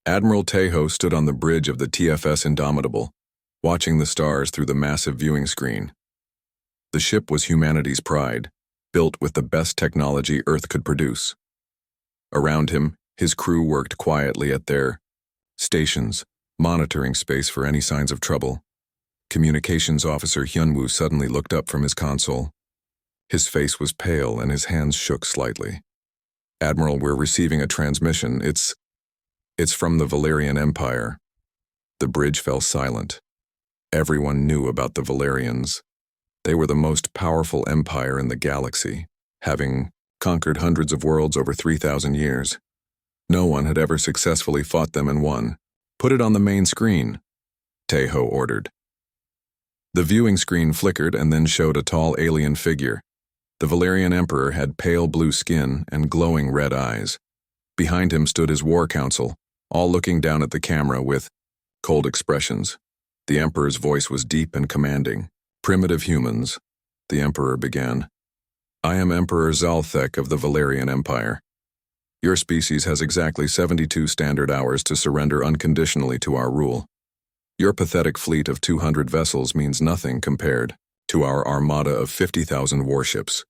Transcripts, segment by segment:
Admiral Tejo stood on the bridge of the TFS Indomitable, watching the stars through the massive viewing screen. The ship was humanity's pride, built with the best technology Earth could produce. Around him, his crew worked quietly at their stations, monitoring space for any signs of trouble. Communications officer Hyunwoo suddenly looked up from his console. His face was pale and his hands shook slightly. "Admiral, we're receiving a transmission. It's from the Valerian Empire." The bridge fell silent. Everyone knew about the Valerians. They were the most powerful empire in the galaxy, having conquered hundreds of worlds over 3,000 years. No one had ever successfully fought them and won. "Put it on the main screen," Tejo ordered. The viewing screen flickered and then showed a tall alien figure. The Valerian Emperor had pale blue skin and glowing red eyes. Behind him stood his war council, all looking down at the camera with cold expressions. The Emperor's voice was deep and commanding. "Primitive humans," the Emperor began. "I am Emperor Zalthek of the Valerian Empire. Your species has exactly 72 standard hours to surrender unconditionally to our rule. Your pathetic fleet of 200 vessels means nothing compared to our armada of 50,000 warships.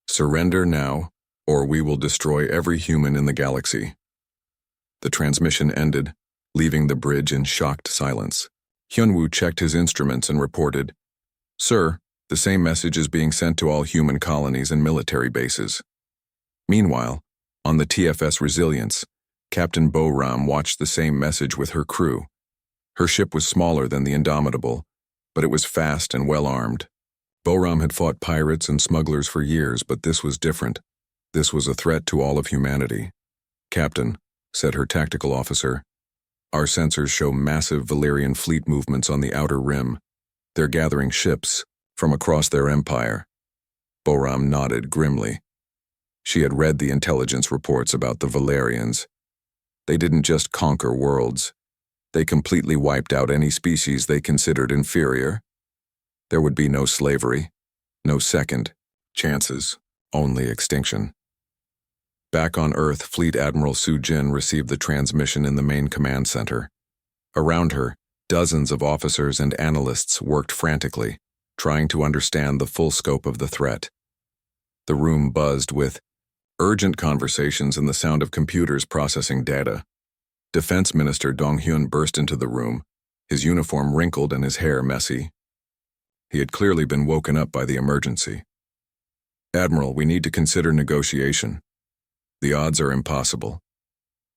Surrender now, or we will destroy every human in the galaxy." The transmission ended, leaving the bridge in shocked silence. Hyunwoo checked his instruments and reported, "Sir, the same message is being sent to all human colonies and military bases." Meanwhile, on the TFS Resilience, Captain Bo-Ram watched the same message with her crew. Her ship was smaller than the Indomitable, but it was fast and well-armed. Bo-Ram had fought pirates and smugglers for years, but this was different. This was a threat to all of humanity. "Captain," said her tactical officer, "our sensors show massive Valerian fleet movements on the outer rim. They're gathering ships from across their empire." Bo-Ram nodded grimly. She had read the intelligence reports about the Valerians. They didn't just conquer worlds. They completely wiped out any species they considered inferior. There would be no slavery, no second chances, only extinction. Back on Earth, Fleet Admiral Su-Jin received the transmission in the main command center. Around her, dozens of officers and analysts worked frantically, trying to understand the full scope of the threat. The room buzzed with urgent conversations and the sound of computers processing data. Defense Minister Dong-hyun burst into the room, his uniform wrinkled and his hair messy. He had clearly been woken up by the emergency. "Admiral, we need to consider negotiation. The odds are impossible.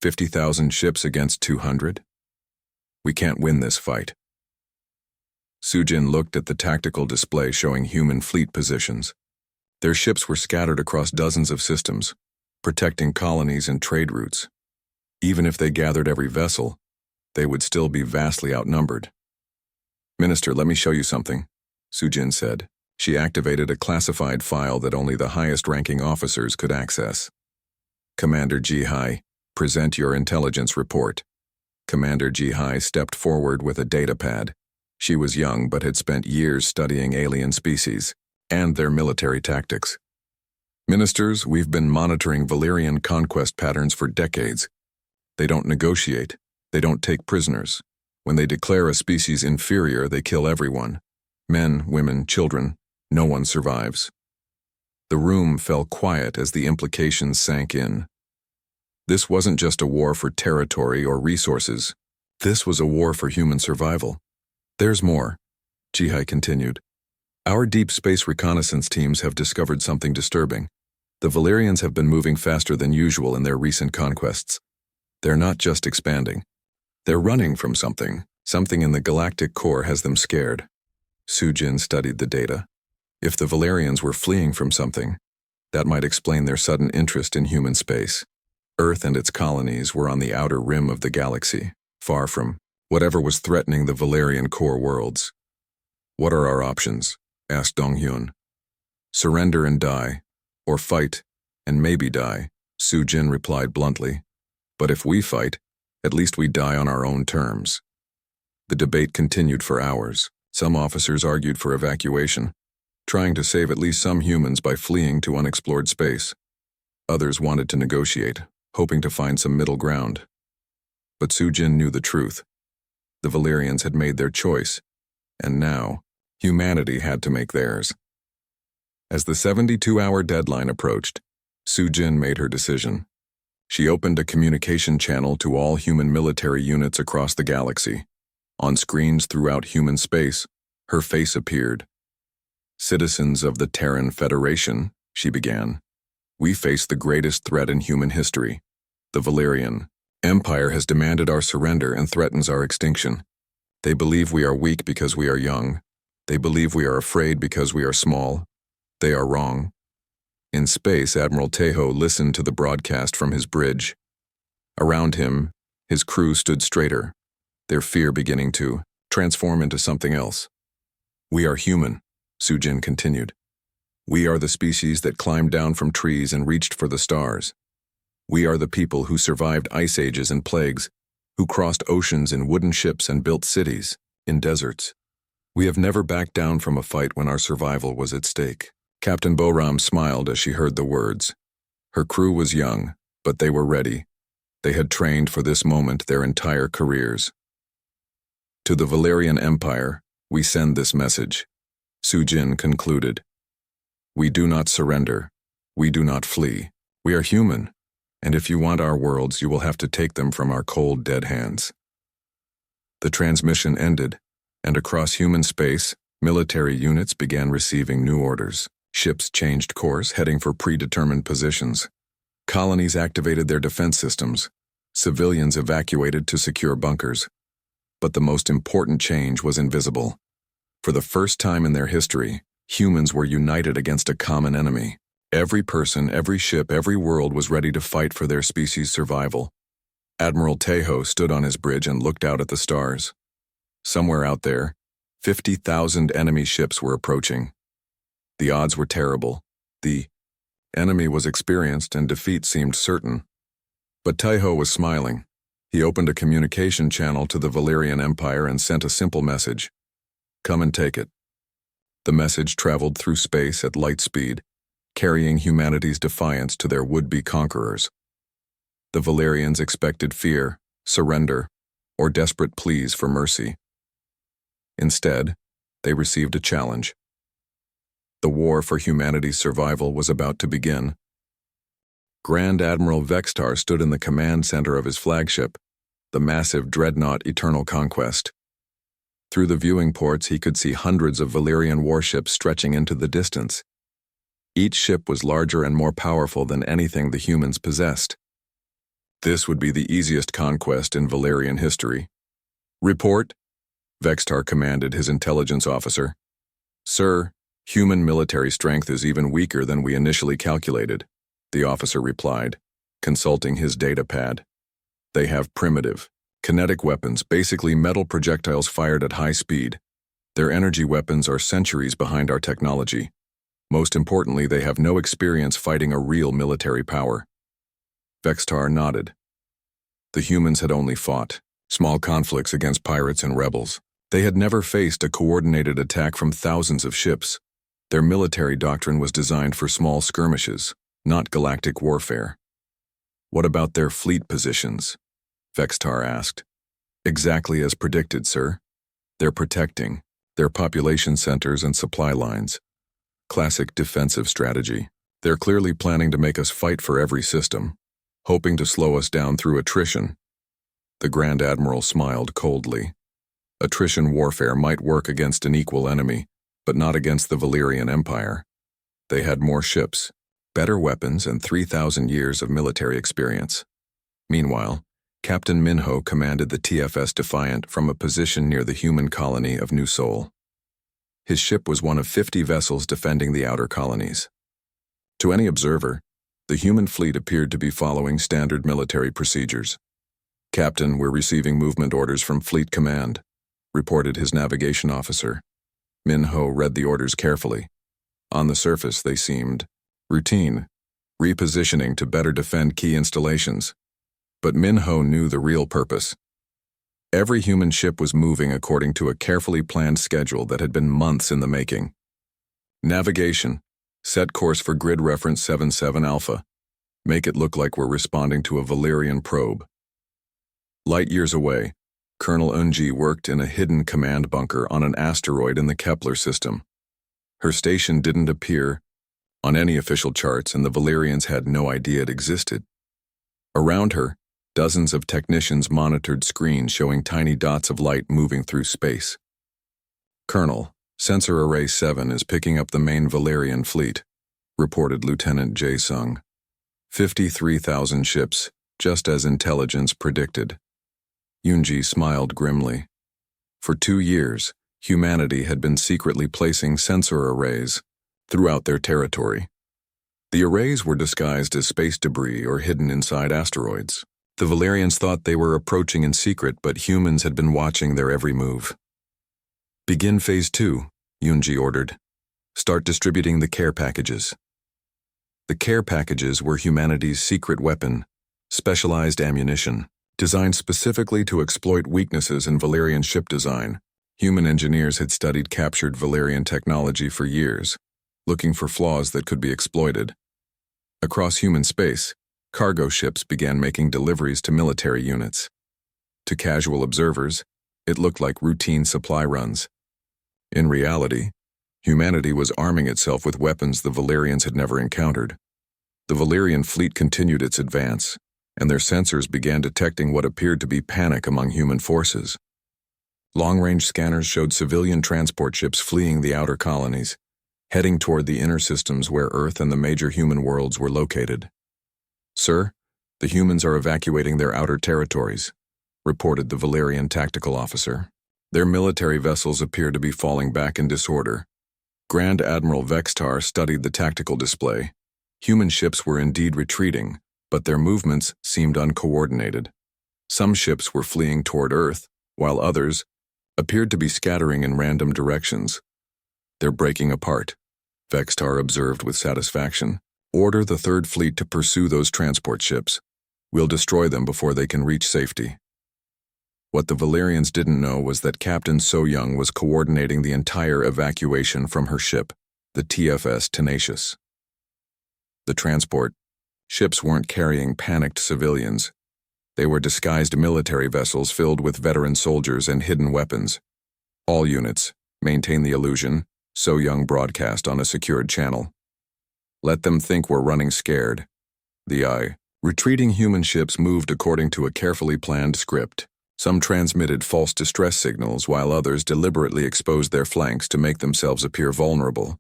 50,000 ships against 200? We can't win this fight." Su-Jin looked at the tactical display showing human fleet positions. Their ships were scattered across dozens of systems, protecting colonies and trade routes. Even if they gathered every vessel, they would still be vastly outnumbered. "Minister, let me show you something," Su-Jin said. She activated a classified file that only the highest-ranking officers could access. "Commander Ji-hai, present your intelligence report." Commander Ji-hai stepped forward with a datapad. She was young but had spent years studying alien species and their military tactics. "Ministers, we've been monitoring Valerian conquest patterns for decades. They don't negotiate. They don't take prisoners. When they declare a species inferior, they kill everyone. Men, women, children. No one survives." The room fell quiet as the implications sank in. This wasn't just a war for territory or resources. This was a war for human survival. "There's more," Ji-hai continued. "Our deep space reconnaissance teams have discovered something disturbing. The Valerians have been moving faster than usual in their recent conquests. They're not just expanding. They're running from something. Something in the galactic core has them scared." Su-Jin studied the data. If the Valerians were fleeing from something, that might explain their sudden interest in human space. Earth and its colonies were on the outer rim of the galaxy, far from whatever was threatening the Valerian core worlds. "What are our options?" asked Dong-hyun. "Surrender and die, or fight and maybe die," Su-Jin replied bluntly. "But if we fight, at least we die on our own terms." The debate continued for hours. Some officers argued for evacuation, trying to save at least some humans by fleeing to unexplored space. Others wanted to negotiate, hoping to find some middle ground. But Sujin knew the truth. The Valyrians had made their choice, and now, humanity had to make theirs. As the 72-hour deadline approached, Sujin made her decision. She opened a communication channel to all human military units across the galaxy. On screens throughout human space, her face appeared. "Citizens of the Terran Federation," she began, "we face the greatest threat in human history. The Valyrian Empire has demanded our surrender and threatens our extinction. They believe we are weak because we are young. They believe we are afraid because we are small. They are wrong." In space, Admiral Tejo listened to the broadcast from his bridge. Around him, his crew stood straighter, their fear beginning to transform into something else. "We are human," Sujin continued. "We are the species that climbed down from trees and reached for the stars. We are the people who survived ice ages and plagues, who crossed oceans in wooden ships and built cities in deserts. We have never backed down from a fight when our survival was at stake." Captain Boram smiled as she heard the words. Her crew was young, but they were ready. They had trained for this moment their entire careers. "To the Valyrian Empire, we send this message," Sujin concluded. "We do not surrender. We do not flee. We are human, and if you want our worlds, you will have to take them from our cold, dead hands." The transmission ended, and across human space, military units began receiving new orders. Ships changed course, heading for predetermined positions. Colonies activated their defense systems. Civilians evacuated to secure bunkers. But the most important change was invisible. For the first time in their history, humans were united against a common enemy. Every person, every ship, every world was ready to fight for their species' survival. Admiral Tejo stood on his bridge and looked out at the stars. Somewhere out there, 50,000 enemy ships were approaching. The odds were terrible. The enemy was experienced and defeat seemed certain. But Tejo was smiling. He opened a communication channel to the Valyrian Empire and sent a simple message. "Come and take it." The message traveled through space at light speed, carrying humanity's defiance to their would-be conquerors. The Valyrians expected fear, surrender, or desperate pleas for mercy. Instead, they received a challenge. The war for humanity's survival was about to begin. Grand Admiral Vextar stood in the command center of his flagship, the massive dreadnought Eternal Conquest. Through the viewing ports, he could see hundreds of Valyrian warships stretching into the distance. Each ship was larger and more powerful than anything the humans possessed. This would be the easiest conquest in Valyrian history. "Report," Vextar commanded his intelligence officer. "Sir, human military strength is even weaker than we initially calculated," the officer replied, consulting his data pad. "They have primitive, kinetic weapons, basically metal projectiles fired at high speed. Their energy weapons are centuries behind our technology. Most importantly, they have no experience fighting a real military power." Vextar nodded. The humans had only fought small conflicts against pirates and rebels. They had never faced a coordinated attack from thousands of ships. Their military doctrine was designed for small skirmishes, not galactic warfare. "What about their fleet positions?" Vextar asked. "Exactly as predicted, sir. They're protecting their population centers and supply lines. Classic defensive strategy. They're clearly planning to make us fight for every system, hoping to slow us down through attrition." The Grand Admiral smiled coldly. Attrition warfare might work against an equal enemy, but not against the Valyrian Empire. They had more ships, better weapons, and 3,000 years of military experience. Meanwhile, Captain Minho commanded the TFS Defiant from a position near the human colony of New Sol. His ship was one of 50 vessels defending the outer colonies. To any observer, the human fleet appeared to be following standard military procedures. "Captain, we're receiving movement orders from Fleet Command," reported his navigation officer. Minho read the orders carefully. On the surface, they seemed routine, repositioning to better defend key installations. But Minho knew the real purpose. Every human ship was moving according to a carefully planned schedule that had been months in the making. "Navigation. Set course for grid reference 77 Alpha. Make it look like we're responding to a Valyrian probe." Light years away, Colonel Unji worked in a hidden command bunker on an asteroid in the Kepler system. Her station didn't appear on any official charts, and the Valerians had no idea it existed. Around her, dozens of technicians monitored screens showing tiny dots of light moving through space. "Colonel, Sensor Array 7 is picking up the main Valerian fleet," reported Lieutenant Jae Sung. 53,000 ships, just as intelligence predicted. Yoonji smiled grimly. For 2 years, humanity had been secretly placing sensor arrays throughout their territory. The arrays were disguised as space debris or hidden inside asteroids. The Valerians thought they were approaching in secret, but humans had been watching their every move. "Begin Phase 2, Yoonji ordered. "Start distributing the care packages." The care packages were humanity's secret weapon, specialized ammunition, designed specifically to exploit weaknesses in Valerian ship design. Human engineers had studied captured Valerian technology for years, looking for flaws that could be exploited. Across human space, cargo ships began making deliveries to military units. To casual observers, it looked like routine supply runs. In reality, humanity was arming itself with weapons the Valerians had never encountered. The Valerian fleet continued its advance, and their sensors began detecting what appeared to be panic among human forces. Long-range scanners showed civilian transport ships fleeing the outer colonies, heading toward the inner systems where Earth and the major human worlds were located. "Sir, the humans are evacuating their outer territories," reported the Valerian tactical officer. Their military vessels appeared to be falling back in disorder. Grand Admiral Vextar studied the tactical display. Human ships were indeed retreating, but their movements seemed uncoordinated. Some ships were fleeing toward Earth, while others appeared to be scattering in random directions. "They're breaking apart," Vextar observed with satisfaction. "Order the Third Fleet to pursue those transport ships. We'll destroy them before they can reach safety." What the Valerians didn't know was that Captain So-Young was coordinating the entire evacuation from her ship, the TFS Tenacious. The transport ships weren't carrying panicked civilians. They were disguised military vessels filled with veteran soldiers and hidden weapons. "All units, maintain the illusion," So-Young broadcast on a secured channel. "Let them think we're running scared." Retreating human ships moved according to a carefully planned script. Some transmitted false distress signals, while others deliberately exposed their flanks to make themselves appear vulnerable.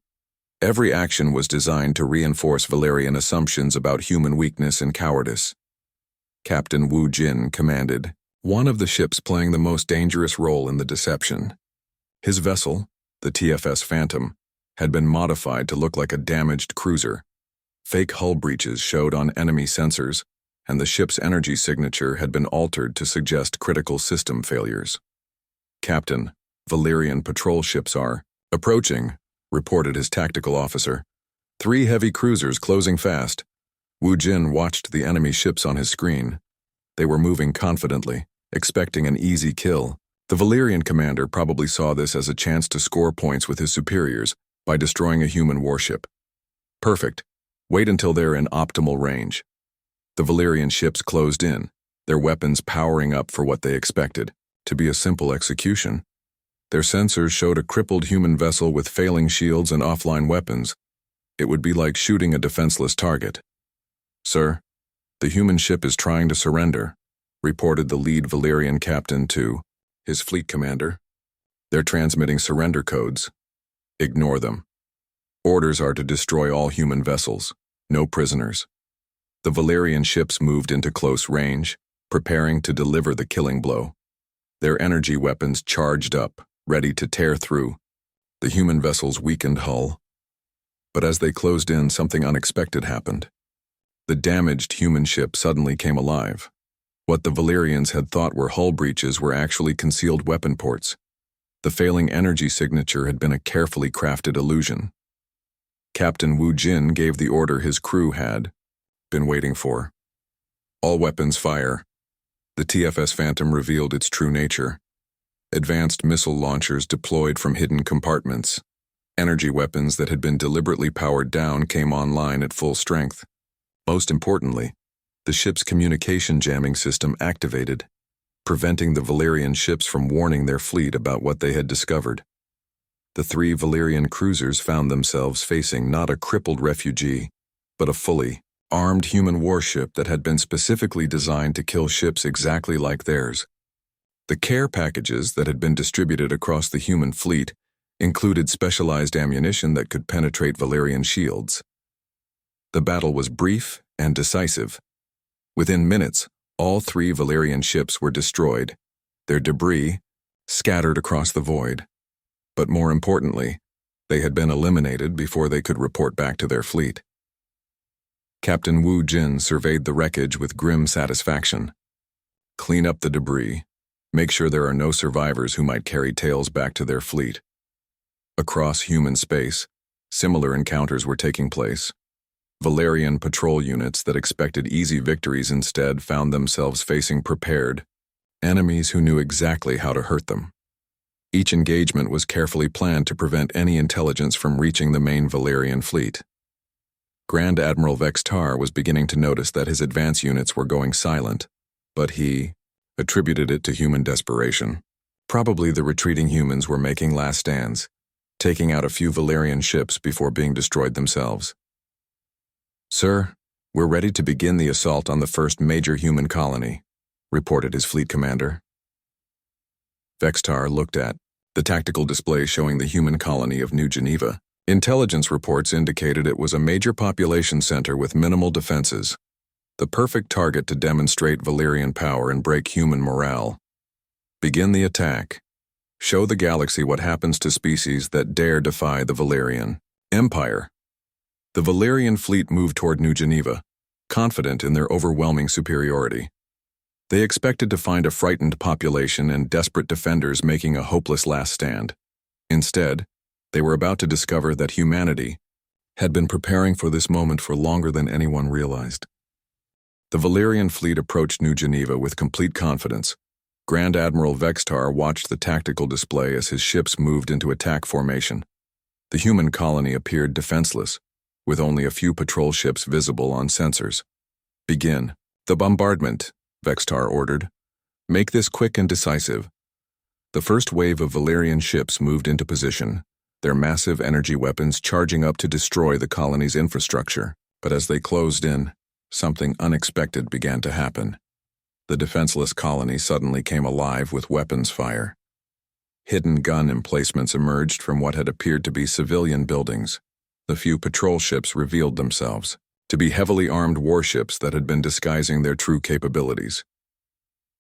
Every action was designed to reinforce Valerian assumptions about human weakness and cowardice. Captain Wu Jin commanded, one of the ships playing the most dangerous role in the deception. His vessel, the TFS Phantom, had been modified to look like a damaged cruiser. Fake hull breaches showed on enemy sensors, and the ship's energy signature had been altered to suggest critical system failures. "Captain, Valerian patrol ships are approaching," reported his tactical officer. 3 heavy cruisers closing fast." Wu Jin watched the enemy ships on his screen. They were moving confidently, expecting an easy kill. The Valerian commander probably saw this as a chance to score points with his superiors by destroying a human warship. "Perfect. Wait until they're in optimal range." The Valerian ships closed in, their weapons powering up for what they expected to be a simple execution. Their sensors showed a crippled human vessel with failing shields and offline weapons. It would be like shooting a defenseless target. "Sir, the human ship is trying to surrender," reported the lead Valerian captain to his fleet commander. "They're transmitting surrender codes. Ignore them. Orders are to destroy all human vessels, no prisoners." The Valerian ships moved into close range, preparing to deliver the killing blow. Their energy weapons charged up, ready to tear through the human vessel's weakened hull. But as they closed in, something unexpected happened. The damaged human ship suddenly came alive. What the Valerians had thought were hull breaches were actually concealed weapon ports. The failing energy signature had been a carefully crafted illusion. Captain Wu Jin gave the order his crew had been waiting for. "All weapons fire." The TFS Phantom revealed its true nature. Advanced missile launchers deployed from hidden compartments. Energy weapons that had been deliberately powered down came online at full strength. Most importantly, the ship's communication jamming system activated. preventing the Valerian ships from warning their fleet about what they had discovered. The 3 Valerian cruisers found themselves facing not a crippled refugee, but a fully armed human warship that had been specifically designed to kill ships exactly like theirs. The care packages that had been distributed across the human fleet included specialized ammunition that could penetrate Valerian shields. The battle was brief and decisive. Within minutes, all 3 Valerian ships were destroyed, their debris scattered across the void. But more importantly, they had been eliminated before they could report back to their fleet. Captain Wu Jin surveyed the wreckage with grim satisfaction. Clean up the debris. Make sure there are no survivors who might carry tales back to their fleet. Across human space, similar encounters were taking place. Valerian patrol units that expected easy victories instead found themselves facing prepared enemies who knew exactly how to hurt them. Each engagement was carefully planned to prevent any intelligence from reaching the main Valerian fleet. Grand Admiral Vextar was beginning to notice that his advance units were going silent, but he attributed it to human desperation. Probably the retreating humans were making last stands, taking out a few Valerian ships before being destroyed themselves. "Sir, we're ready to begin the assault on the first major human colony," reported his fleet commander. Vextar looked at the tactical display showing the human colony of New Geneva. Intelligence reports indicated it was a major population center with minimal defenses, the perfect target to demonstrate Valerian power and break human morale. Begin the attack. Show the galaxy what happens to species that dare defy the Valerian Empire. The Valerian fleet moved toward New Geneva, confident in their overwhelming superiority. They expected to find a frightened population and desperate defenders making a hopeless last stand. Instead, they were about to discover that humanity had been preparing for this moment for longer than anyone realized. The Valerian fleet approached New Geneva with complete confidence. Grand Admiral Vextar watched the tactical display as his ships moved into attack formation. The human colony appeared defenseless, with only a few patrol ships visible on sensors. "Begin the bombardment," Vextar ordered. "Make this quick and decisive." The first wave of Valerian ships moved into position, their massive energy weapons charging up to destroy the colony's infrastructure. But as they closed in, something unexpected began to happen. The defenseless colony suddenly came alive with weapons fire. Hidden gun emplacements emerged from what had appeared to be civilian buildings. The few patrol ships revealed themselves to be heavily armed warships that had been disguising their true capabilities.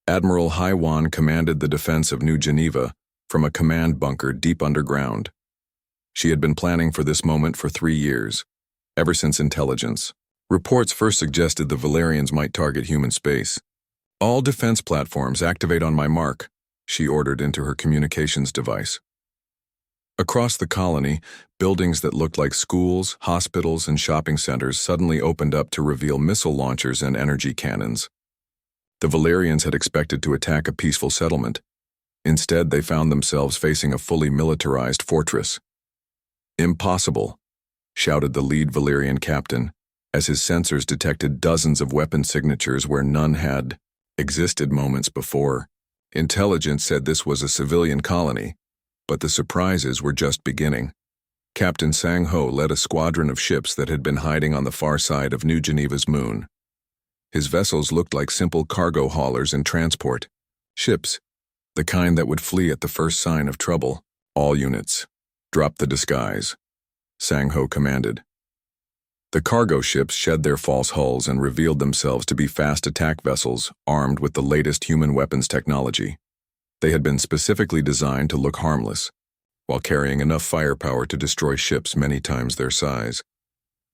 Admiral Haiwan commanded the defense of New Geneva from a command bunker deep underground. She had been planning for this moment for 3 years, ever since intelligence reports first suggested the Valerians might target human space. "All defense platforms activate on my mark," she ordered into her communications device. Across the colony, buildings that looked like schools, hospitals, and shopping centers suddenly opened up to reveal missile launchers and energy cannons. The Valerians had expected to attack a peaceful settlement. Instead, they found themselves facing a fully militarized fortress. "Impossible," shouted the lead Valerian captain, as his sensors detected dozens of weapon signatures where none had existed moments before. Intelligence said this was a civilian colony, but the surprises were just beginning. Captain Sang Ho led a squadron of ships that had been hiding on the far side of New Geneva's moon. His vessels looked like simple cargo haulers in transport. Ships, the kind that would flee at the first sign of trouble. "All units, drop the disguise," Sang Ho commanded. The cargo ships shed their false hulls and revealed themselves to be fast attack vessels armed with the latest human weapons technology. They had been specifically designed to look harmless, while carrying enough firepower to destroy ships many times their size.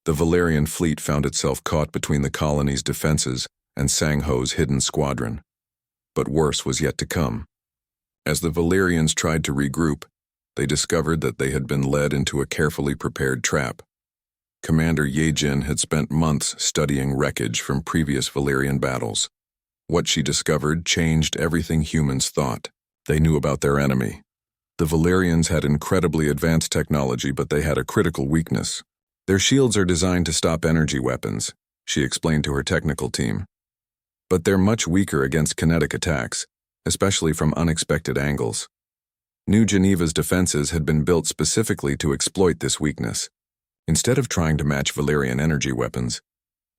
The Valerian fleet found itself caught between the colony's defenses and Sang Ho's hidden squadron. But worse was yet to come. As the Valerians tried to regroup, they discovered that they had been led into a carefully prepared trap. Commander Yejin had spent months studying wreckage from previous Valerian battles. What she discovered changed everything humans thought they knew about their enemy. The Valerians had incredibly advanced technology, but they had a critical weakness. "Their shields are designed to stop energy weapons," she explained to her technical team. "But they're much weaker against kinetic attacks, especially from unexpected angles. New Geneva's defenses had been built specifically to exploit this weakness. Instead of trying to match Valerian energy weapons,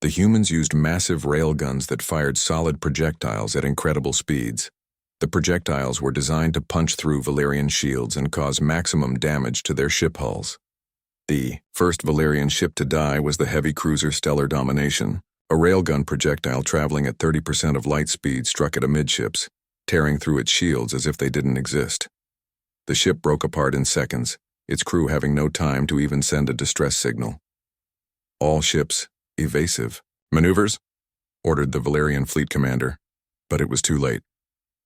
the humans used massive railguns that fired solid projectiles at incredible speeds. The projectiles were designed to punch through Valerian shields and cause maximum damage to their ship hulls. The first Valerian ship to die was the heavy cruiser Stellar Domination. A railgun projectile traveling at 30% of light speed struck it amidships, tearing through its shields as if they didn't exist. The ship broke apart in seconds, its crew having no time to even send a distress signal. All ships, evasive. Maneuvers, ordered the Valerian fleet commander, but it was too late.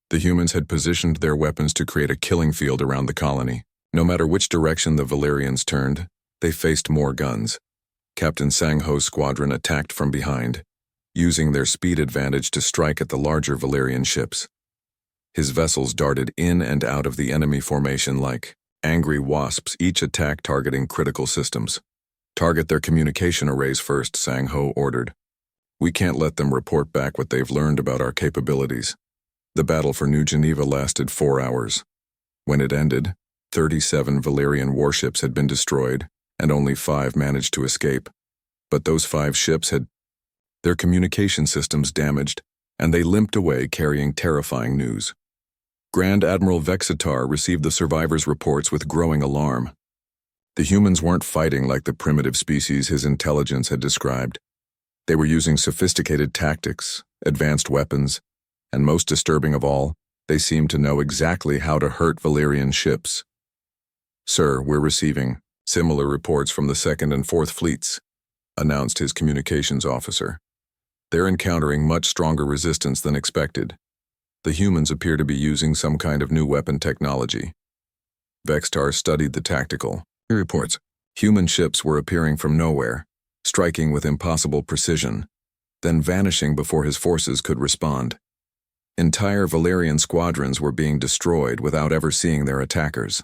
The humans had positioned their weapons to create a killing field around the colony. No matter which direction the Valerians turned, they faced more guns. Captain Sang Ho's squadron attacked from behind, using their speed advantage to strike at the larger Valerian ships. His vessels darted in and out of the enemy formation like angry wasps, each attack targeting critical systems. Target their communication arrays first, Sang Ho ordered. We can't let them report back what they've learned about our capabilities. The battle for New Geneva lasted 4 hours. When it ended, 37 Valerian warships had been destroyed, and only 5 managed to escape. But those 5 ships had their communication systems damaged, and they limped away carrying terrifying news. Grand Admiral Vexitar received the survivors' reports with growing alarm. The humans weren't fighting like the primitive species his intelligence had described. They were using sophisticated tactics, advanced weapons, and most disturbing of all, they seemed to know exactly how to hurt Valerian ships. Sir, we're receiving similar reports from the 2nd and 4th fleets, announced his communications officer. They're encountering much stronger resistance than expected. The humans appear to be using some kind of new weapon technology. Vextar studied the tactical reports. Human ships were appearing from nowhere, striking with impossible precision, then vanishing before his forces could respond. Entire Valerian squadrons were being destroyed without ever seeing their attackers.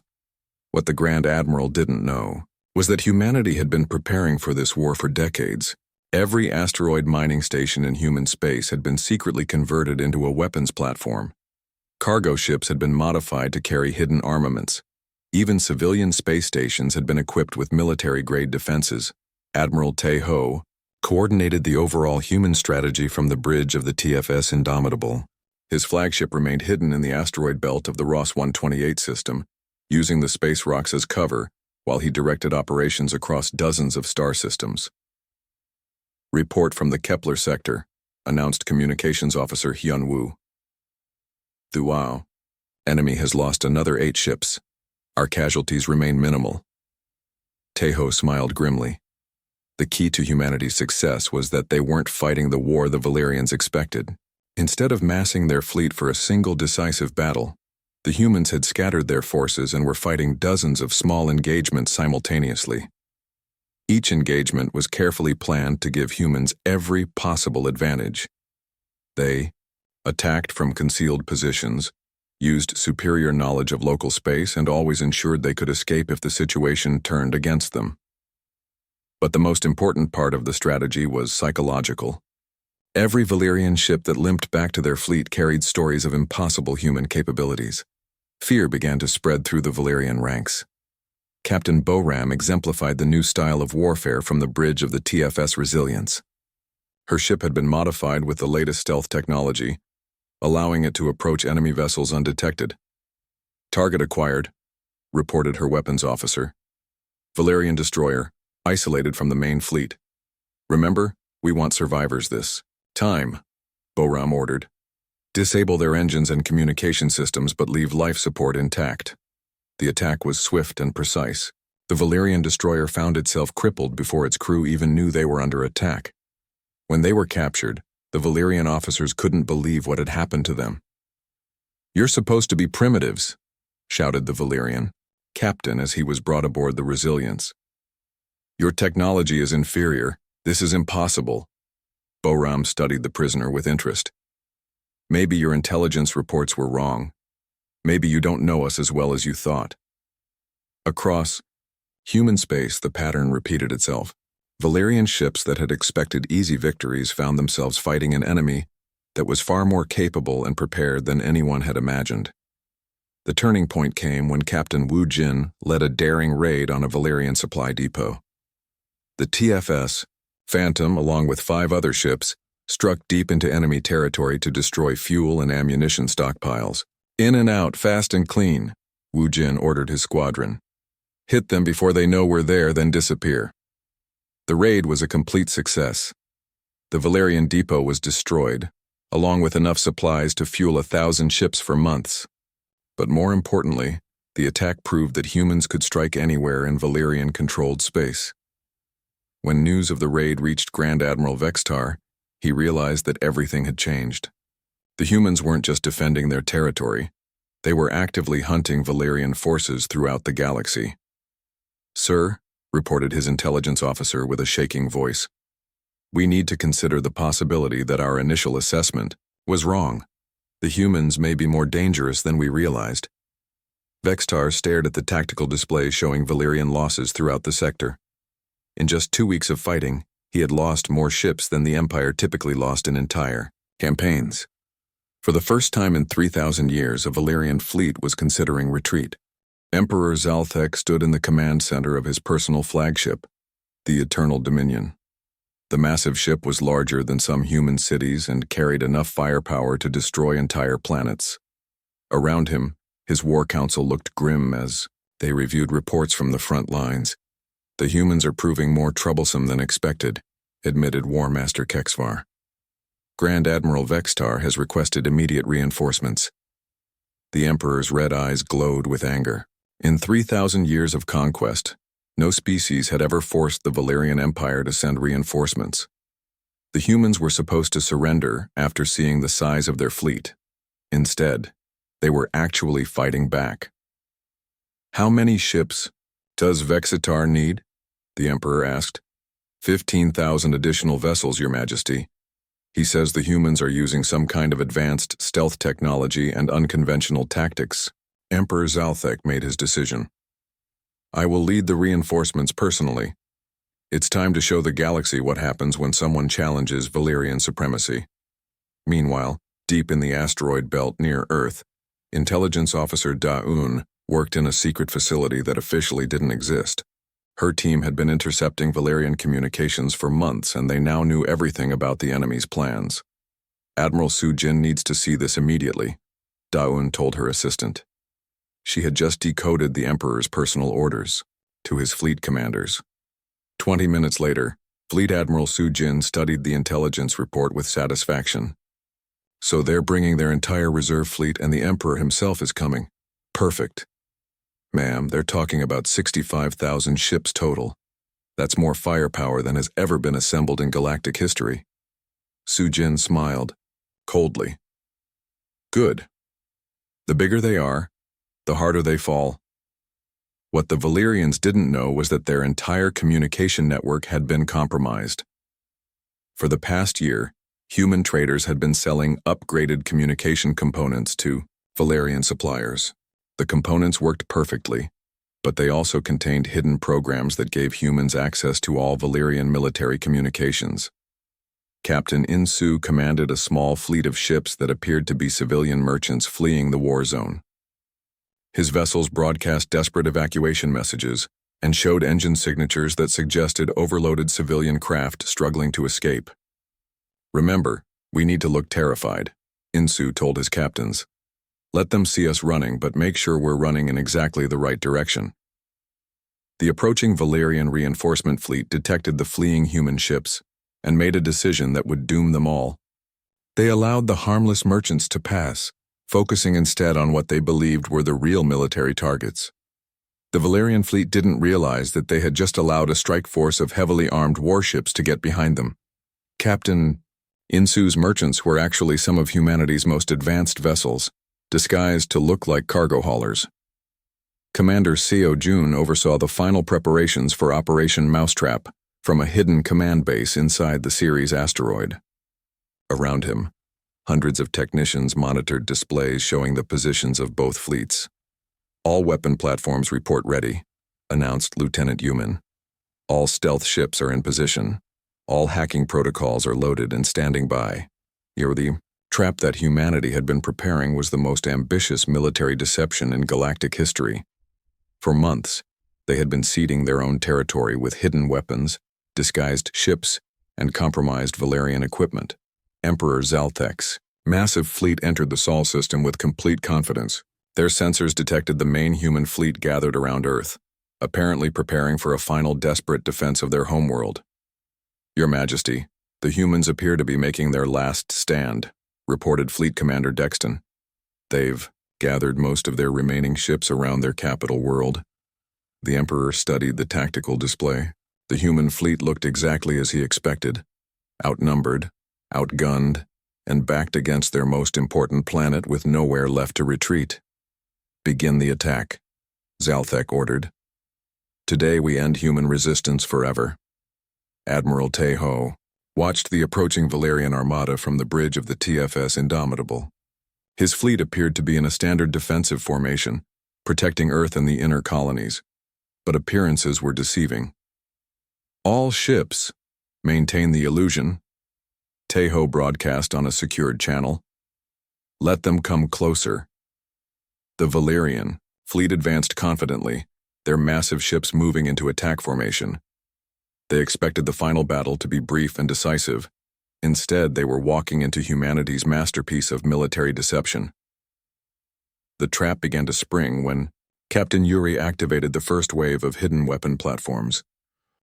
What the Grand Admiral didn't know was that humanity had been preparing for this war for decades. Every asteroid mining station in human space had been secretly converted into a weapons platform. Cargo ships had been modified to carry hidden armaments. Even civilian space stations had been equipped with military-grade defenses. Admiral Te-Ho coordinated the overall human strategy from the bridge of the TFS Indomitable. His flagship remained hidden in the asteroid belt of the Ross 128 system, using the Space Rocks as cover while he directed operations across dozens of star systems. Report from the Kepler sector, announced Communications Officer Hyun Woo. Thuao. Enemy has lost another 8 ships. Our casualties remain minimal. Te-Ho smiled grimly. The key to humanity's success was that they weren't fighting the war the Valerians expected. Instead of massing their fleet for a single decisive battle, the humans had scattered their forces and were fighting dozens of small engagements simultaneously. Each engagement was carefully planned to give humans every possible advantage. They attacked from concealed positions, used superior knowledge of local space, and always ensured they could escape if the situation turned against them. But the most important part of the strategy was psychological. Every Valerian ship that limped back to their fleet carried stories of impossible human capabilities. Fear began to spread through the Valerian ranks. Captain Boram exemplified the new style of warfare from the bridge of the TFS Resilience. Her ship had been modified with the latest stealth technology, allowing it to approach enemy vessels undetected. Target acquired, reported her weapons officer. Valerian destroyer, isolated from the main fleet. Remember, we want survivors this time, Boram ordered. Disable their engines and communication systems but leave life support intact. The attack was swift and precise. The Valerian destroyer found itself crippled before its crew even knew they were under attack. When they were captured, the Valerian officers couldn't believe what had happened to them. "You're supposed to be primitives," shouted the Valerian captain as he was brought aboard the Resilience. "Your technology is inferior. This is impossible." Boram studied the prisoner with interest. "Maybe your intelligence reports were wrong. Maybe you don't know us as well as you thought." Across human space, the pattern repeated itself. Valerian ships that had expected easy victories found themselves fighting an enemy that was far more capable and prepared than anyone had imagined. The turning point came when Captain Wu Jin led a daring raid on a Valerian supply depot. The TFS, Phantom, along with 5 other ships, struck deep into enemy territory to destroy fuel and ammunition stockpiles. "In and out, fast and clean," Wu Jin ordered his squadron. "Hit them before they know we're there, then disappear." The raid was a complete success. The Valerian depot was destroyed, along with enough supplies to fuel 1,000 ships for months. But more importantly, the attack proved that humans could strike anywhere in Valerian-controlled space. When news of the raid reached Grand Admiral Vextar, he realized that everything had changed. The humans weren't just defending their territory, they were actively hunting Valerian forces throughout the galaxy. "Sir," reported his intelligence officer with a shaking voice, "we need to consider the possibility that our initial assessment was wrong. The humans may be more dangerous than we realized." Vextar stared at the tactical display showing Valerian losses throughout the sector. In just 2 weeks of fighting, he had lost more ships than the Empire typically lost in entire campaigns. For the first time in 3,000 years, a Valerian fleet was considering retreat. Emperor Zalthek stood in the command center of his personal flagship, the Eternal Dominion. The massive ship was larger than some human cities and carried enough firepower to destroy entire planets. Around him, his war council looked grim as they reviewed reports from the front lines. "The humans are proving more troublesome than expected," admitted War Master Kexvar. "Grand Admiral Vextar has requested immediate reinforcements." The Emperor's red eyes glowed with anger. In 3,000 years of conquest, no species had ever forced the Valerian Empire to send reinforcements. The humans were supposed to surrender after seeing the size of their fleet. Instead, they were actually fighting back. "How many ships does Vexitar need?" the Emperor asked. 15,000 additional vessels, Your Majesty. He says the humans are using some kind of advanced stealth technology and unconventional tactics. Emperor Zalthek made his decision. "I will lead the reinforcements personally. It's time to show the galaxy what happens when someone challenges Valerian supremacy." Meanwhile, deep in the asteroid belt near Earth, Intelligence Officer Da-Un worked in a secret facility that officially didn't exist. Her team had been intercepting Valerian communications for months, and they now knew everything about the enemy's plans. "Admiral Su Jin needs to see this immediately," Da-Un told her assistant. She had just decoded the Emperor's personal orders to his fleet commanders. 20 minutes later, Fleet Admiral Su Jin studied the intelligence report with satisfaction. "So they're bringing their entire reserve fleet and the Emperor himself is coming. Perfect. Ma'am, they're talking about 65,000 ships total. That's more firepower than has ever been assembled in galactic history." Su Jin smiled, coldly. "Good. The bigger they are, the harder they fall." What the Valerians didn't know was that their entire communication network had been compromised. For the past year, human traders had been selling upgraded communication components to Valerian suppliers. The components worked perfectly, but they also contained hidden programs that gave humans access to all Valerian military communications. Captain Insu commanded a small fleet of ships that appeared to be civilian merchants fleeing the war zone. His vessels broadcast desperate evacuation messages and showed engine signatures that suggested overloaded civilian craft struggling to escape. "Remember, we need to look terrified," Insu told his captains. "Let them see us running, but make sure we're running in exactly the right direction." The approaching Valerian reinforcement fleet detected the fleeing human ships and made a decision that would doom them all. They allowed the harmless merchants to pass, focusing instead on what they believed were the real military targets. The Valerian fleet didn't realize that they had just allowed a strike force of heavily armed warships to get behind them. Captain Insu's merchants were actually some of humanity's most advanced vessels, disguised to look like cargo haulers. Commander Seo Jun oversaw the final preparations for Operation Mousetrap from a hidden command base inside the Ceres asteroid. Around him, hundreds of technicians monitored displays showing the positions of both fleets. "All weapon platforms report ready," announced Lieutenant Yuman. "All stealth ships are in position. All hacking protocols are loaded and standing by. You're the trap that humanity had been preparing was the most ambitious military deception in galactic history. For months, they had been seeding their own territory with hidden weapons, disguised ships, and compromised Valerian equipment. Emperor Zalthek's massive fleet entered the Sol system with complete confidence. Their sensors detected the main human fleet gathered around Earth, apparently preparing for a final desperate defense of their homeworld. "Your Majesty, the humans appear to be making their last stand," reported Fleet Commander Dexton. "They've gathered most of their remaining ships around their capital world." The Emperor studied the tactical display. The human fleet looked exactly as he expected: outnumbered, outgunned, and backed against their most important planet with nowhere left to retreat. "Begin the attack," Zalthek ordered. "Today we end human resistance forever." Admiral Teho watched the approaching Valerian armada from the bridge of the TFS Indomitable. His fleet appeared to be in a standard defensive formation, protecting Earth and the inner colonies, but appearances were deceiving. "All ships maintain the illusion," Teho broadcast on a secured channel. "Let them come closer." The Valerian fleet advanced confidently, their massive ships moving into attack formation. They expected the final battle to be brief and decisive. Instead, they were walking into humanity's masterpiece of military deception. The trap began to spring when Captain Yuri activated the first wave of hidden weapon platforms.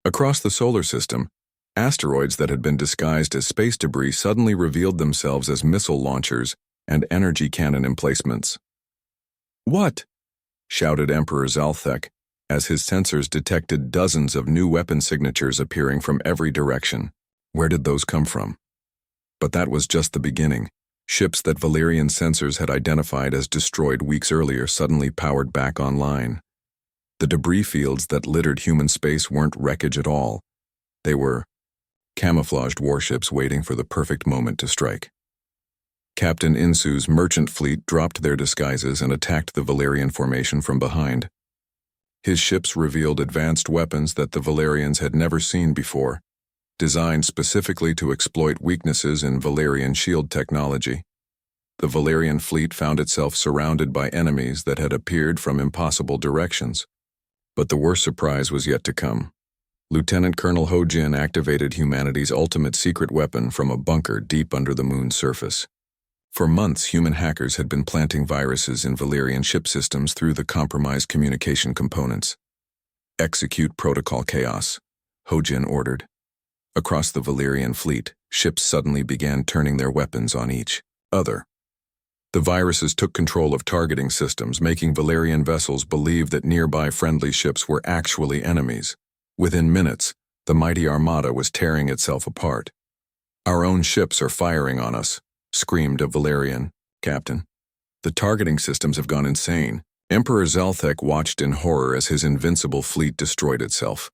Across the solar system, asteroids that had been disguised as space debris suddenly revealed themselves as missile launchers and energy cannon emplacements. "What?" shouted Emperor Zalthek, as his sensors detected dozens of new weapon signatures appearing from every direction. Where did those come from? But that was just the beginning. Ships that Valerian sensors had identified as destroyed weeks earlier suddenly powered back online. The debris fields that littered human space weren't wreckage at all. They were camouflaged warships waiting for the perfect moment to strike. Captain Insu's merchant fleet dropped their disguises and attacked the Valerian formation from behind. His ships revealed advanced weapons that the Valerians had never seen before, designed specifically to exploit weaknesses in Valerian shield technology. The Valerian fleet found itself surrounded by enemies that had appeared from impossible directions. But the worst surprise was yet to come. Lieutenant Colonel Ho Jin activated humanity's ultimate secret weapon from a bunker deep under the moon's surface. For months, human hackers had been planting viruses in Valerian ship systems through the compromised communication components. "Execute Protocol Chaos," Ho Jin ordered. Across the Valerian fleet, ships suddenly began turning their weapons on each other. The viruses took control of targeting systems, making Valerian vessels believe that nearby friendly ships were actually enemies. Within minutes, the mighty armada was tearing itself apart. "Our own ships are firing on us," screamed a Valerian captain. "The targeting systems have gone insane." Emperor Zalthek watched in horror as his invincible fleet destroyed itself.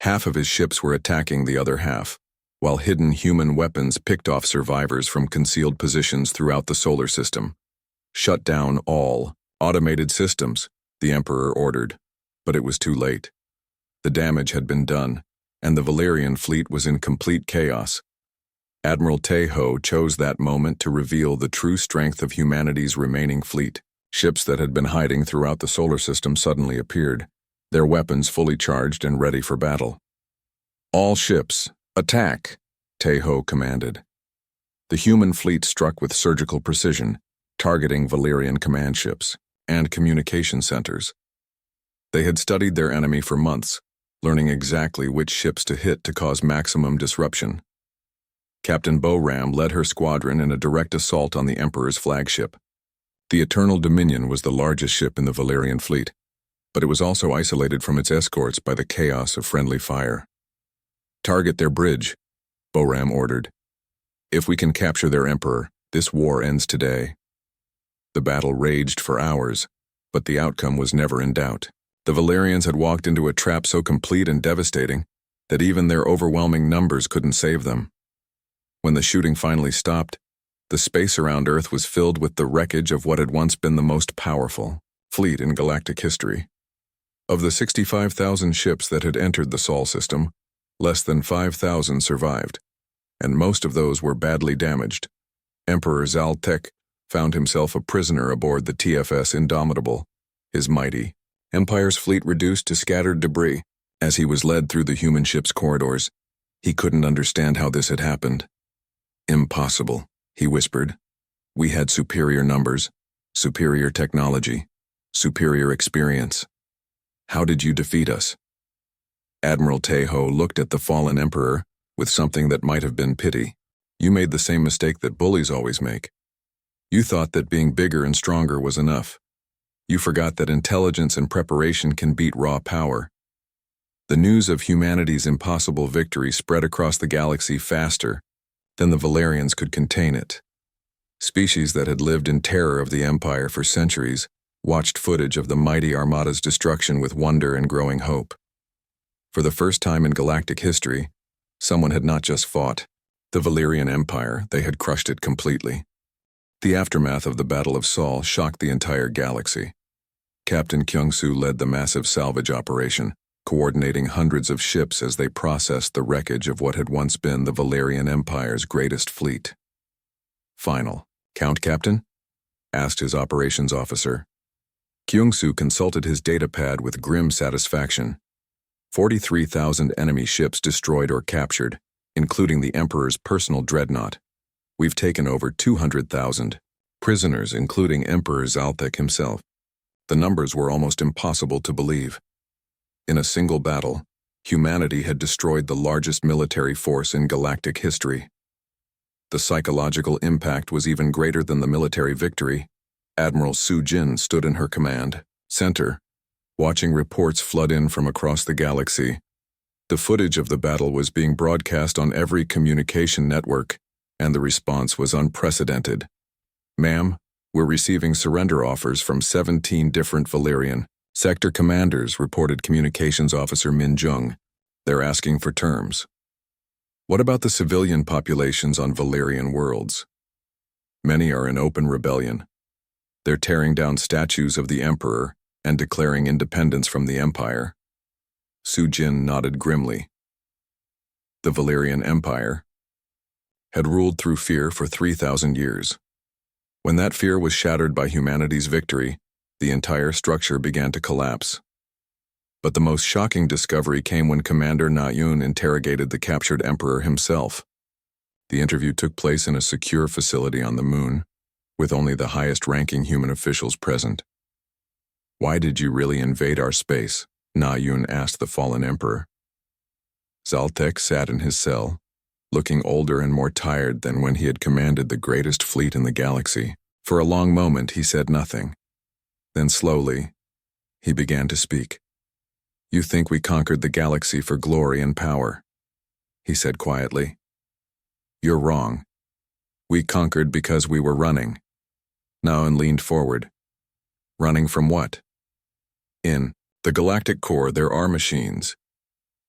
Half of his ships were attacking the other half, while hidden human weapons picked off survivors from concealed positions throughout the solar system. "Shut down all automated systems," the Emperor ordered, but it was too late. The damage had been done, and the Valerian fleet was in complete chaos. Admiral Teho chose that moment to reveal the true strength of humanity's remaining fleet. Ships that had been hiding throughout the solar system suddenly appeared, their weapons fully charged and ready for battle. "All ships, attack," Teho commanded. The human fleet struck with surgical precision, targeting Valerian command ships and communication centers. They had studied their enemy for months, learning exactly which ships to hit to cause maximum disruption. Captain Boram led her squadron in a direct assault on the Emperor's flagship. The Eternal Dominion was the largest ship in the Valerian fleet, but it was also isolated from its escorts by the chaos of friendly fire. "Target their bridge," Boram ordered. "If we can capture their Emperor, this war ends today." The battle raged for hours, but the outcome was never in doubt. The Valerians had walked into a trap so complete and devastating that even their overwhelming numbers couldn't save them. When the shooting finally stopped, the space around Earth was filled with the wreckage of what had once been the most powerful fleet in galactic history. Of the 65,000 ships that had entered the Sol system, less than 5,000 survived, and most of those were badly damaged. Emperor Zaltek found himself a prisoner aboard the TFS Indomitable, his mighty Empire's fleet reduced to scattered debris. As he was led through the human ship's corridors, he couldn't understand how this had happened. "Impossible," he whispered. "We had superior numbers, superior technology, superior experience. How did you defeat us?" Admiral Tejo looked at the fallen emperor with something that might have been pity. "You made the same mistake that bullies always make. You thought that being bigger and stronger was enough. You forgot that intelligence and preparation can beat raw power." The news of humanity's impossible victory spread across the galaxy faster than the Valerians could contain it. Species that had lived in terror of the Empire for centuries watched footage of the mighty Armada's destruction with wonder and growing hope. For the first time in galactic history, someone had not just fought the Valerian Empire, they had crushed it completely. The aftermath of the Battle of Sol shocked the entire galaxy. Captain Kyung-soo led the massive salvage operation, coordinating hundreds of ships as they processed the wreckage of what had once been the Valerian Empire's greatest fleet. "Final count, Captain?" asked his operations officer. Kyung-soo consulted his datapad with grim satisfaction. 43,000 enemy ships destroyed or captured, including the Emperor's personal dreadnought. We've taken over 200,000 prisoners, including Emperor Zaltek himself. The numbers were almost impossible to believe. In a single battle, humanity had destroyed the largest military force in galactic history. The psychological impact was even greater than the military victory. Admiral Su-jin stood in her command center, watching reports flood in from across the galaxy. The footage of the battle was being broadcast on every communication network, and the response was unprecedented. "Ma'am, we're receiving surrender offers from 17 different Valerian sector commanders," reported Communications Officer Min Jung. "They're asking for terms." "What about the civilian populations on Valerian worlds?" "Many are in open rebellion. They're tearing down statues of the Emperor and declaring independence from the Empire." Su-jin nodded grimly. The Valerian Empire had ruled through fear for 3,000 years. When that fear was shattered by humanity's victory, the entire structure began to collapse. But the most shocking discovery came when Commander Na-yun interrogated the captured emperor himself. The interview took place in a secure facility on the moon, with only the highest-ranking human officials present. "Why did you really invade our space?" Na-yun asked the fallen emperor. Zaltek sat in his cell, looking older and more tired than when he had commanded the greatest fleet in the galaxy. For a long moment he said nothing. Then slowly, he began to speak. "You think we conquered the galaxy for glory and power," he said quietly. "You're wrong. We conquered because we were running." Na-yun leaned forward. "Running from what?" "In the galactic core there are machines.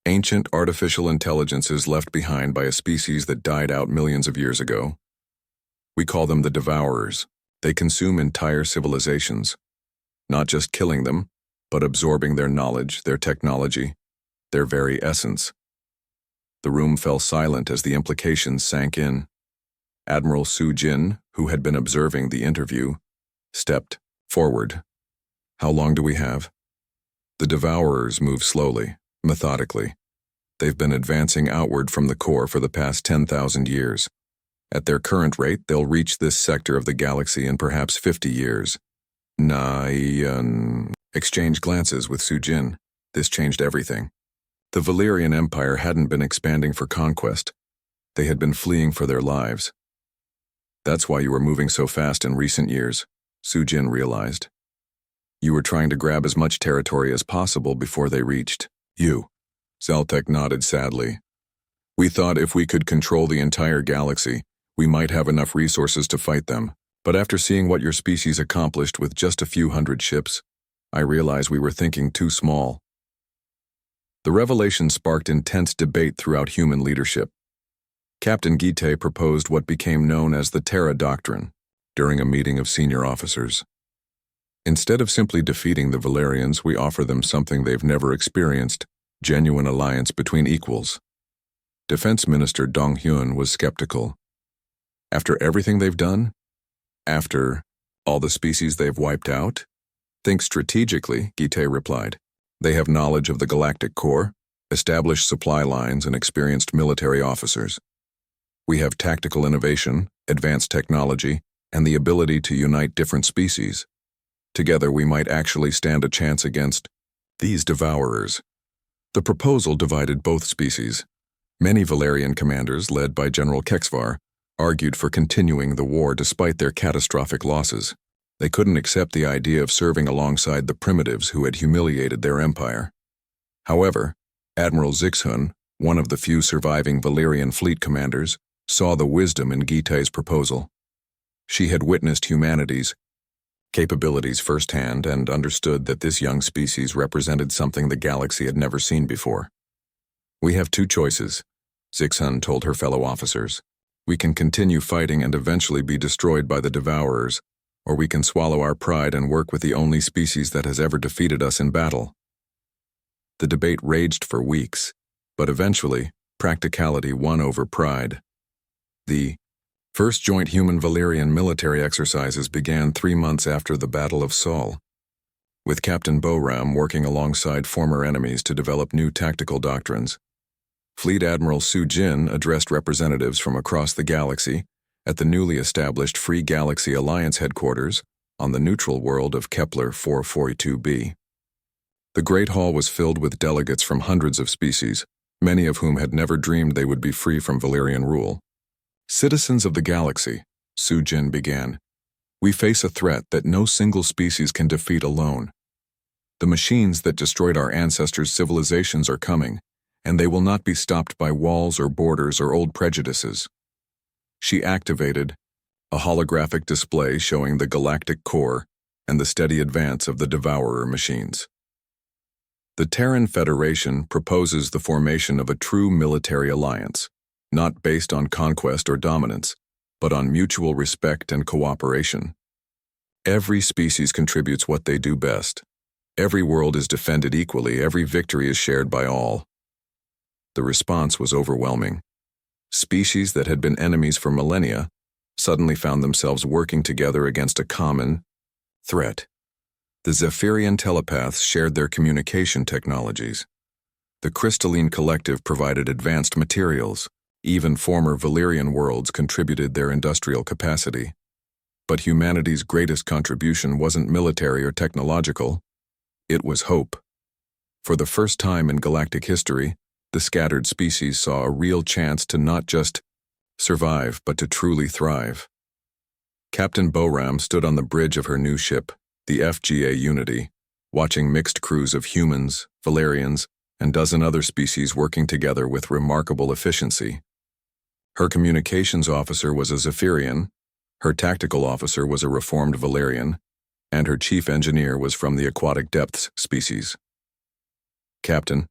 Ancient artificial intelligences left behind by a species that died out millions of years ago. We call them the Devourers. They consume entire civilizations, not just killing them, but absorbing their knowledge, their technology, their very essence." The room fell silent as the implications sank in. Admiral Su-jin, who had been observing the interview, stepped forward. "How long do we have?" The Devourers move slowly, methodically. They've been advancing outward from the core for the past 10,000 years. At their current rate, they'll reach this sector of the galaxy in perhaps 50 years. Na-yun exchanged glances with Su-jin. This changed everything. The Valerian Empire hadn't been expanding for conquest. They had been fleeing for their lives. "That's why you were moving so fast in recent years," Su-jin realized. "You were trying to grab as much territory as possible before they reached you." Zaltek nodded sadly. "We thought if we could control the entire galaxy, we might have enough resources to fight them. But after seeing what your species accomplished with just a few hundred ships, I realized we were thinking too small." The revelation sparked intense debate throughout human leadership. Captain Gite proposed what became known as the Terra Doctrine during a meeting of senior officers. "Instead of simply defeating the Valerians, we offer them something they've never experienced: genuine alliance between equals." Defense Minister Dong Hyun was skeptical. After everything they've done? After all the species they've wiped out? Think strategically, Gite replied. They have knowledge of the galactic core, established supply lines, and experienced military officers. We have tactical innovation, advanced technology, and the ability to unite different species. Together we might actually stand a chance against these devourers. The proposal divided both species. Many Valerian commanders, led by General Kexvar, argued for continuing the war despite their catastrophic losses. They couldn't accept the idea of serving alongside the primitives who had humiliated their empire. However, Admiral Zixhun, one of the few surviving Valerian fleet commanders, saw the wisdom in Gite's proposal. She had witnessed humanity's capabilities firsthand and understood that this young species represented something the galaxy had never seen before. We have two choices, Zixhun told her fellow officers. We can continue fighting and eventually be destroyed by the devourers, or we can swallow our pride and work with the only species that has ever defeated us in battle. The debate raged for weeks, but eventually, practicality won over pride. The first joint human-Valerian military exercises began 3 months after the Battle of Sol, with Captain Boram working alongside former enemies to develop new tactical doctrines. Fleet Admiral Su Jin addressed representatives from across the galaxy at the newly established Free Galaxy Alliance headquarters on the neutral world of Kepler 442b. The Great Hall was filled with delegates from hundreds of species, many of whom had never dreamed they would be free from Valerian rule. Citizens of the galaxy, Su Jin began, we face a threat that no single species can defeat alone. The machines that destroyed our ancestors' civilizations are coming, and they will not be stopped by walls or borders or old prejudices. She activated a holographic display showing the galactic core and the steady advance of the devourer machines. The Terran Federation proposes the formation of a true military alliance, not based on conquest or dominance, but on mutual respect and cooperation. Every species contributes what they do best. Every world is defended equally, every victory is shared by all. The response was overwhelming. Species that had been enemies for millennia suddenly found themselves working together against a common threat. The Zephyrian telepaths shared their communication technologies. The Crystalline Collective provided advanced materials. Even former Valerian worlds contributed their industrial capacity. But humanity's greatest contribution wasn't military or technological. It was hope. For the first time in galactic history, the scattered species saw a real chance to not just survive, but to truly thrive. Captain Boram stood on the bridge of her new ship, the FGA Unity, watching mixed crews of humans, Valerians, and dozen other species working together with remarkable efficiency. Her communications officer was a Zephyrian, her tactical officer was a reformed Valerian, and her chief engineer was from the aquatic depths species. Captain,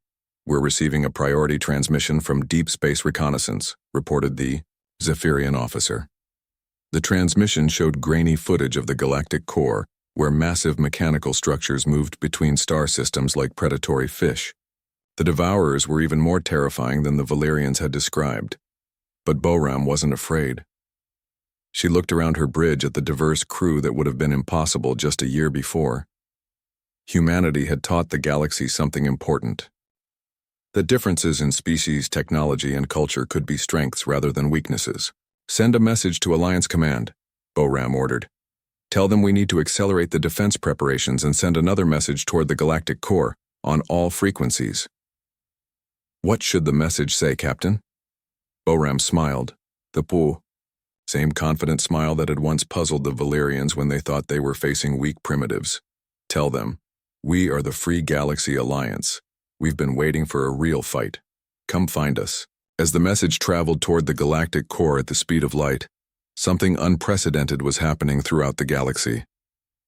we're receiving a priority transmission from Deep Space Reconnaissance, reported the Zephyrian officer. The transmission showed grainy footage of the galactic core, where massive mechanical structures moved between star systems like predatory fish. The devourers were even more terrifying than the Valerians had described. But Boram wasn't afraid. She looked around her bridge at the diverse crew that would have been impossible just a year before. Humanity had taught the galaxy something important. That differences in species, technology, and culture could be strengths rather than weaknesses. Send a message to Alliance Command, Boram ordered. Tell them we need to accelerate the defense preparations and send another message toward the galactic core, on all frequencies. What should the message say, Captain? Boram smiled. The poo. Same confident smile that had once puzzled the Valerians when they thought they were facing weak primitives. Tell them, we are the Free Galaxy Alliance. We've been waiting for a real fight. Come find us. As the message traveled toward the galactic core at the speed of light, something unprecedented was happening throughout the galaxy.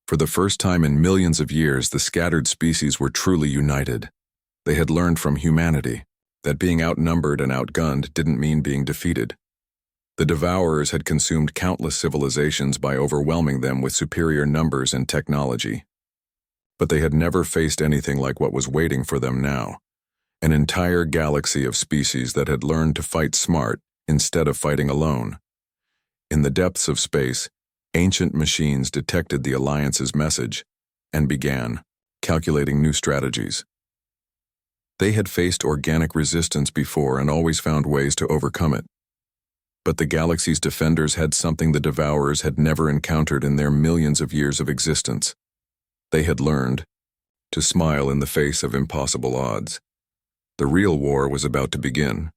For the first time in millions of years, the scattered species were truly united. They had learned from humanity that being outnumbered and outgunned didn't mean being defeated. The devourers had consumed countless civilizations by overwhelming them with superior numbers and technology. But they had never faced anything like what was waiting for them now. An entire galaxy of species that had learned to fight smart instead of fighting alone. In the depths of space, ancient machines detected the Alliance's message and began calculating new strategies. They had faced organic resistance before and always found ways to overcome it. But the galaxy's defenders had something the Devourers had never encountered in their millions of years of existence. They had learned to smile in the face of impossible odds. The real war was about to begin.